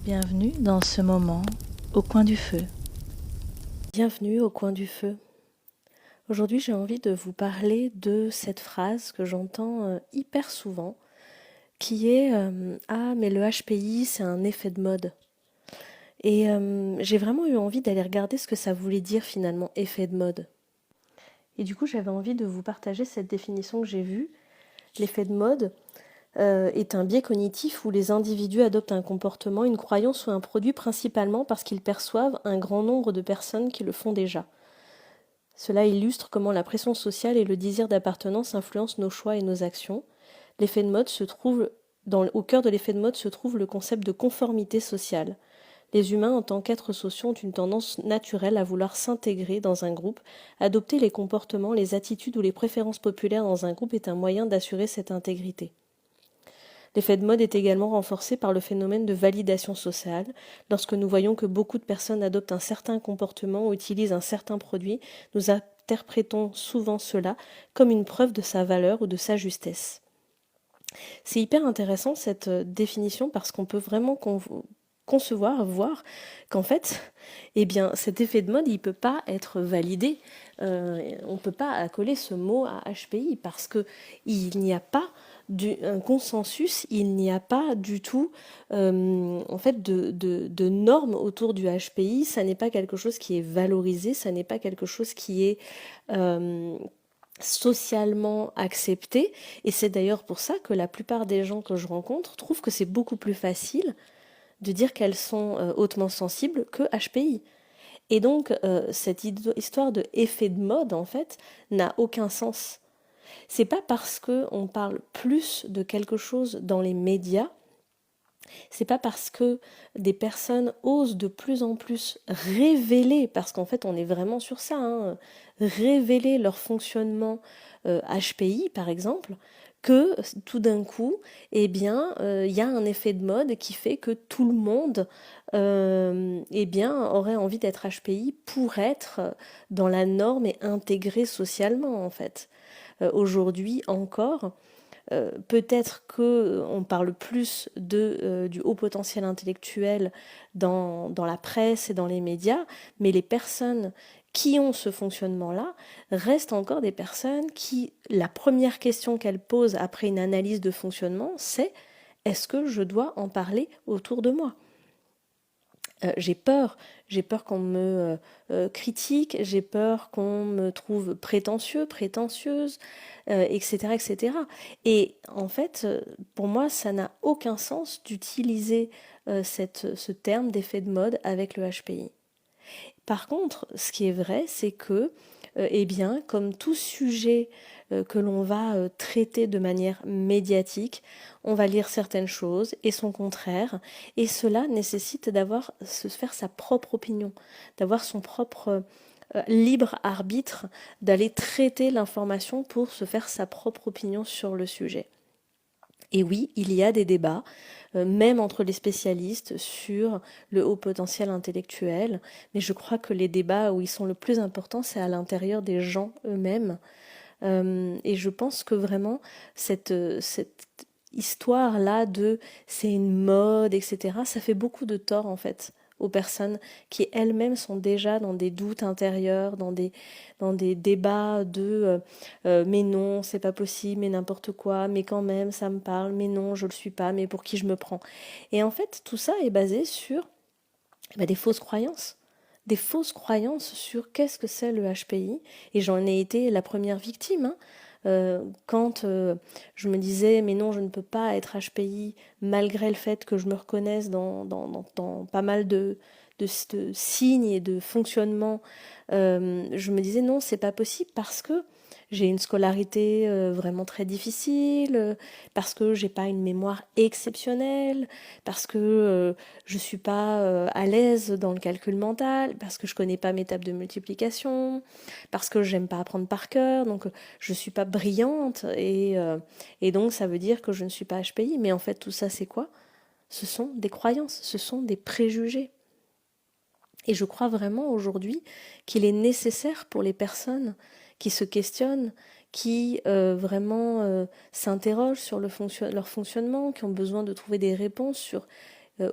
Bienvenue dans ce moment au coin du feu. Bienvenue au coin du feu. Aujourd'hui, j'ai envie de vous parler de cette phrase que j'entends hyper souvent, qui est Ah, mais le HPI, c'est un effet de mode. Et j'ai vraiment eu envie d'aller regarder ce que ça voulait dire finalement, effet de mode. Et du coup, j'avais envie de vous partager cette définition que j'ai vue. L'effet de mode est un biais cognitif où les individus adoptent un comportement, une croyance ou un produit principalement parce qu'ils perçoivent un grand nombre de personnes qui le font déjà. Cela illustre comment la pression sociale et le désir d'appartenance influencent nos choix et nos actions. L'effet de mode se trouve au cœur de l'effet de mode se trouve le concept de conformité sociale. Les humains, en tant qu'êtres sociaux, ont une tendance naturelle à vouloir s'intégrer dans un groupe. Adopter les comportements, les attitudes ou les préférences populaires dans un groupe est un moyen d'assurer cette intégrité. L'effet de mode est également renforcé par le phénomène de validation sociale. Lorsque nous voyons que beaucoup de personnes adoptent un certain comportement ou utilisent un certain produit, nous interprétons souvent cela comme une preuve de sa valeur ou de sa justesse. C'est hyper intéressant cette définition parce qu'on peut vraiment concevoir, voir qu'en fait, eh bien, cet effet de mode, il ne peut pas être validé. On ne peut pas accoler ce mot à HPI parce qu'il n'y a pas un consensus, il n'y a pas du tout en fait de normes autour du HPI. Ça n'est pas quelque chose qui est valorisé, ça n'est pas quelque chose qui est socialement accepté. Et c'est d'ailleurs pour ça que la plupart des gens que je rencontre trouvent que c'est beaucoup plus facile de dire qu'elles sont hautement sensibles que HPI. Et donc, cette histoire de effet de mode, en fait, n'a aucun sens. C'est pas parce qu'on parle plus de quelque chose dans les médias, c'est pas parce que des personnes osent de plus en plus révéler, parce qu'en fait on est vraiment sur ça, hein, révéler leur fonctionnement HPI par exemple, que tout d'un coup, eh bien, y a un effet de mode qui fait que tout le monde, eh bien, aurait envie d'être HPI pour être dans la norme et intégré socialement en fait. Aujourd'hui encore, peut-être qu'on parle plus du haut potentiel intellectuel dans la presse et dans les médias, mais les personnes qui ont ce fonctionnement-là restent encore des personnes qui, la première question qu'elles posent après une analyse de fonctionnement, c'est est-ce que je dois en parler autour de moi ? J'ai peur qu'on me critique, j'ai peur qu'on me trouve prétentieux, prétentieuse, etc., etc. Et en fait, pour moi, ça n'a aucun sens d'utiliser ce terme d'effet de mode avec le HPI. Par contre, ce qui est vrai, c'est que, eh bien, comme tout sujet que l'on va traiter de manière médiatique, on va lire certaines choses et son contraire, et cela nécessite se faire sa propre opinion, d'avoir son propre libre arbitre, d'aller traiter l'information pour se faire sa propre opinion sur le sujet. Et oui, il y a des débats, même entre les spécialistes, sur le haut potentiel intellectuel, mais je crois que les débats où ils sont le plus importants, c'est à l'intérieur des gens eux-mêmes. Et je pense que vraiment, cette histoire-là de c'est une mode, etc., ça fait beaucoup de tort en fait aux personnes qui elles-mêmes sont déjà dans des doutes intérieurs, dans des débats de mais non, c'est pas possible, mais n'importe quoi, mais quand même, ça me parle, mais non, je le suis pas, mais pour qui je me prends. Et en fait, tout ça est basé sur des fausses croyances. Des fausses croyances sur qu'est-ce que c'est le HPI. Et j'en ai été la première victime, hein. Quand je me disais mais non, je ne peux pas être HPI malgré le fait que je me reconnaisse dans pas mal de signes et de fonctionnements, je me disais non, c'est pas possible parce que j'ai une scolarité vraiment très difficile, parce que j'ai pas une mémoire exceptionnelle, parce que je suis pas à l'aise dans le calcul mental, parce que je connais pas mes tables de multiplication, parce que j'aime pas apprendre par cœur, donc je suis pas brillante et donc ça veut dire que je ne suis pas HPI. Mais en fait tout ça c'est quoi ? Ce sont des croyances, ce sont des préjugés. Et je crois vraiment aujourd'hui qu'il est nécessaire pour les personnes qui se questionnent, qui vraiment s'interrogent sur leur fonctionnement, qui ont besoin de trouver des réponses sur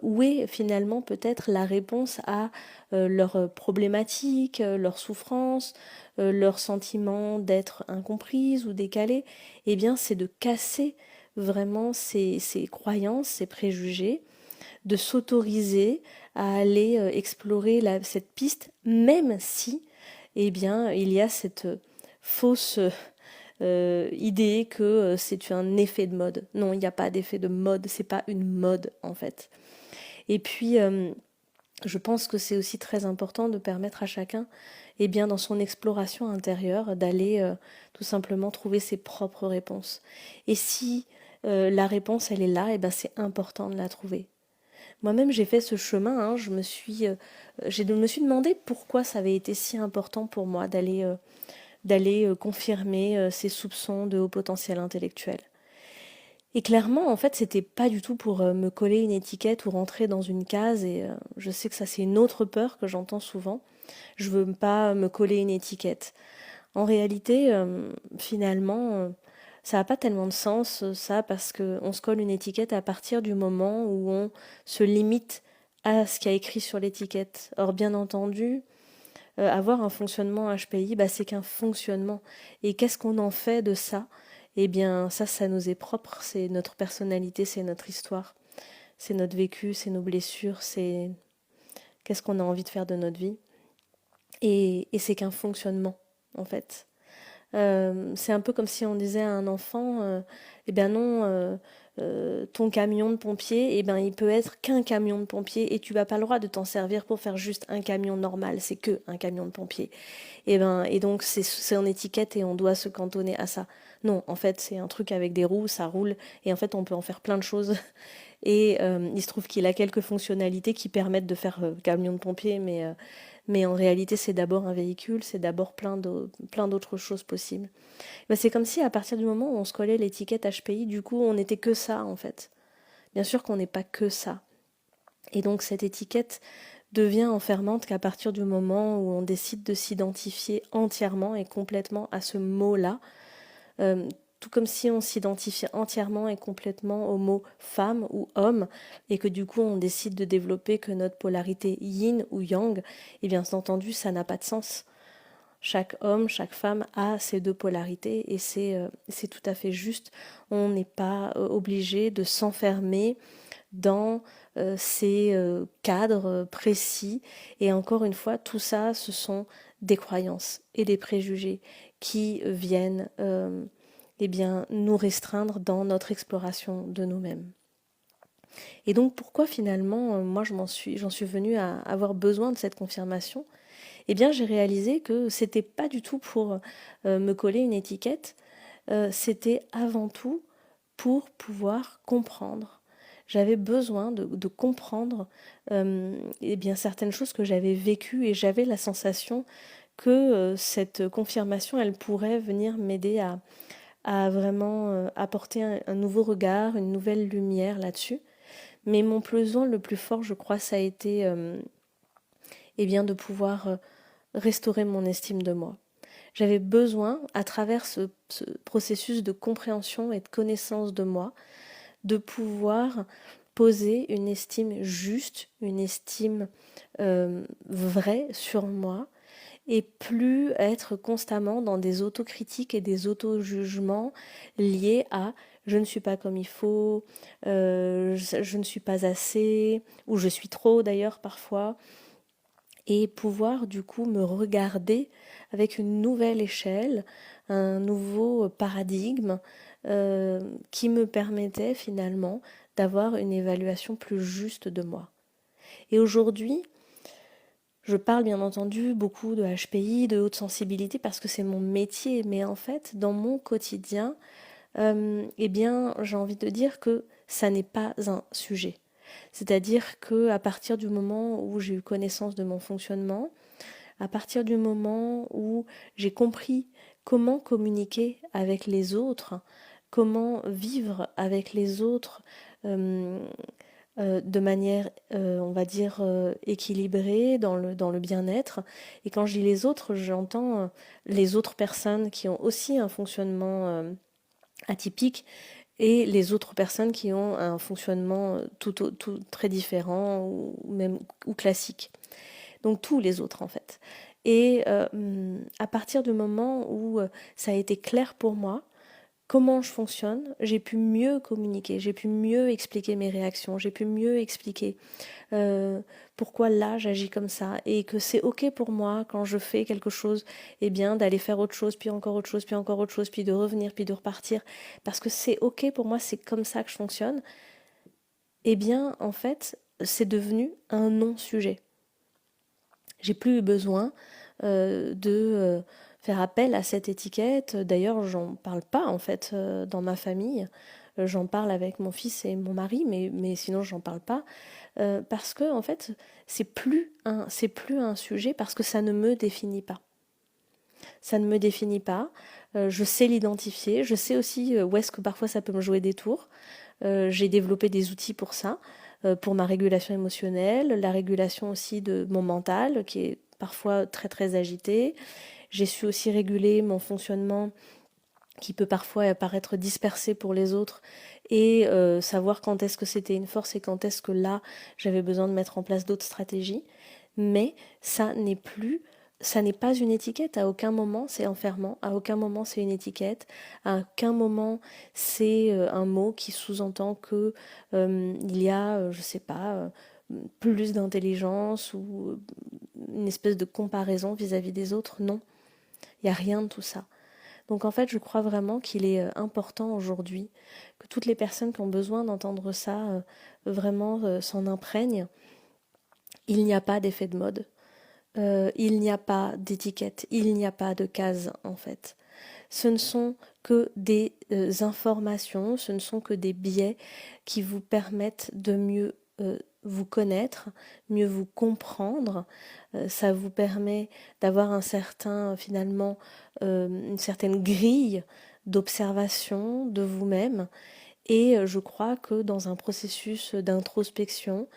où est finalement peut-être la réponse à leurs problématiques, leurs souffrances, leur sentiment d'être incomprise ou décalée. Eh bien, c'est de casser vraiment ces croyances, ces préjugés, de s'autoriser à aller explorer cette piste, même si, eh bien, il y a cette fausse idée que c'est un effet de mode. Non, il n'y a pas d'effet de mode, c'est pas une mode en fait. Et puis, je pense que c'est aussi très important de permettre à chacun, eh bien, dans son exploration intérieure, d'aller tout simplement trouver ses propres réponses. Et si la réponse, elle est là, eh ben, c'est important de la trouver. Moi-même, j'ai fait ce chemin, hein, je me suis demandé pourquoi ça avait été si important pour moi d'aller confirmer ces soupçons de haut potentiel intellectuel. Et clairement, en fait, c'était pas du tout pour me coller une étiquette ou rentrer dans une case. Et je sais que ça, c'est une autre peur que j'entends souvent. Je veux pas me coller une étiquette. En réalité, finalement, ça n'a pas tellement de sens, ça, parce qu'on se colle une étiquette à partir du moment où on se limite à ce qu'il y a écrit sur l'étiquette. Or, bien entendu, avoir un fonctionnement HPI, bah, c'est qu'un fonctionnement. Et qu'est-ce qu'on en fait de ça? Eh bien, ça nous est propre, c'est notre personnalité, c'est notre histoire, c'est notre vécu, c'est nos blessures, c'est qu'est-ce qu'on a envie de faire de notre vie. Et c'est qu'un fonctionnement, en fait. C'est un peu comme si on disait à un enfant, eh bien non, ton camion de pompier, eh ben il peut être qu'un camion de pompier et tu n'as pas le droit de t'en servir pour faire juste un camion normal, c'est que un camion de pompier. Et donc c'est en étiquette et on doit se cantonner à ça. Non, en fait c'est un truc avec des roues, ça roule et en fait on peut en faire plein de choses. Et il se trouve qu'il a quelques fonctionnalités qui permettent de faire camion de pompier, mais en réalité c'est d'abord un véhicule, c'est d'abord plein d'autres choses possibles. Ben, c'est comme si à partir du moment où on se collait l'étiquette HPI, du coup on n'était que ça en fait. Bien sûr qu'on n'est pas que ça. Et donc cette étiquette devient enfermante qu'à partir du moment où on décide de s'identifier entièrement et complètement à ce mot-là, tout comme si on s'identifiait entièrement et complètement au mot femme ou homme, et que du coup on décide de développer que notre polarité yin ou yang, et bien entendu ça n'a pas de sens. Chaque homme, chaque femme a ces deux polarités et c'est tout à fait juste. On n'est pas obligé de s'enfermer dans ces cadres précis. Et encore une fois, tout ça, ce sont des croyances et des préjugés qui viennent eh bien, nous restreindre dans notre exploration de nous-mêmes. Et donc pourquoi finalement, moi j'en suis venue à avoir besoin de cette confirmation? Eh bien j'ai réalisé que c'était pas du tout pour me coller une étiquette, c'était avant tout pour pouvoir comprendre. J'avais besoin de comprendre eh bien, certaines choses que j'avais vécues et j'avais la sensation que cette confirmation, elle pourrait venir m'aider à vraiment apporter un nouveau regard, une nouvelle lumière là-dessus. Mais mon besoin le plus fort, je crois, ça a été eh bien, de pouvoir restaurer mon estime de moi. J'avais besoin, à travers ce processus de compréhension et de connaissance de moi, de pouvoir poser une estime juste, une estime vraie sur moi, et plus être constamment dans des autocritiques et des auto-jugements liés à je ne suis pas comme il faut, je ne suis pas assez, ou je suis trop d'ailleurs parfois, et pouvoir du coup me regarder avec une nouvelle échelle, un nouveau paradigme qui me permettait finalement d'avoir une évaluation plus juste de moi. Et aujourd'hui, je parle bien entendu beaucoup de HPI, de haute sensibilité parce que c'est mon métier, mais en fait, dans mon quotidien, eh bien, j'ai envie de dire que ça n'est pas un sujet. C'est-à-dire que à partir du moment où j'ai eu connaissance de mon fonctionnement, à partir du moment où j'ai compris comment communiquer avec les autres, comment vivre avec les autres de manière, on va dire, équilibrée dans le bien-être. Et quand je dis les autres, j'entends les autres personnes qui ont aussi un fonctionnement atypique et les autres personnes qui ont un fonctionnement tout très différent ou classique. Donc tous les autres en fait. Et à partir du moment où ça a été clair pour moi, comment je fonctionne, j'ai pu mieux communiquer, j'ai pu mieux expliquer mes réactions, j'ai pu mieux expliquer pourquoi là j'agis comme ça et que c'est ok pour moi quand je fais quelque chose, eh bien d'aller faire autre chose, puis encore autre chose, puis encore autre chose, puis de revenir, puis de repartir, parce que c'est ok pour moi, c'est comme ça que je fonctionne. Eh bien en fait c'est devenu un non-sujet. J'ai plus eu besoin de faire appel à cette étiquette. D'ailleurs, j'en parle pas en fait dans ma famille. J'en parle avec mon fils et mon mari, mais sinon j'en parle pas parce que en fait c'est plus un sujet parce que ça ne me définit pas. Ça ne me définit pas. Je sais l'identifier. Je sais aussi où est-ce que parfois ça peut me jouer des tours. J'ai développé des outils pour ça, pour ma régulation émotionnelle, la régulation aussi de mon mental qui est parfois très très agité. J'ai su aussi réguler mon fonctionnement qui peut parfois paraître dispersé pour les autres et savoir quand est-ce que c'était une force et quand est-ce que là j'avais besoin de mettre en place d'autres stratégies. Mais ça n'est pas une étiquette, à aucun moment c'est enfermant, à aucun moment c'est une étiquette, à aucun moment c'est un mot qui sous-entend que il y a, je sais pas, plus d'intelligence ou une espèce de comparaison vis-à-vis des autres. Non, il n'y a rien de tout ça. Donc en fait, je crois vraiment qu'il est important aujourd'hui que toutes les personnes qui ont besoin d'entendre ça vraiment s'en imprègnent. Il n'y a pas d'effet de mode, il n'y a pas d'étiquette, il n'y a pas de case en fait. Ce ne sont que des informations, ce ne sont que des biais qui vous permettent de mieux vous connaître, mieux vous comprendre. Ça vous permet d'avoir un certain, finalement, une certaine grille d'observation de vous-même. Et je crois que dans un processus d'introspection,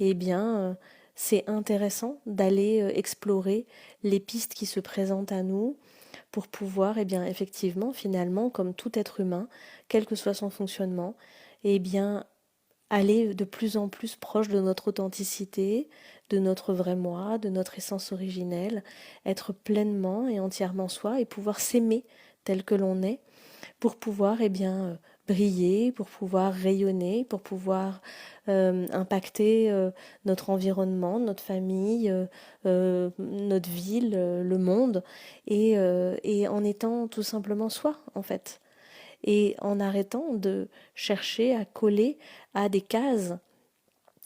eh bien, c'est intéressant d'aller explorer les pistes qui se présentent à nous pour pouvoir, eh bien, effectivement, finalement, comme tout être humain, quel que soit son fonctionnement, eh bien, aller de plus en plus proche de notre authenticité, de notre vrai moi, de notre essence originelle, être pleinement et entièrement soi et pouvoir s'aimer tel que l'on est pour pouvoir eh bien briller, pour pouvoir rayonner, pour pouvoir impacter notre environnement, notre famille, notre ville, le monde et en étant tout simplement soi en fait et en arrêtant de chercher à coller à des cases.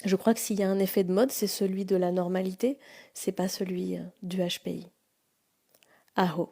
Je crois que s'il y a un effet de mode, c'est celui de la normalité, c'est pas celui du HPI. Aho.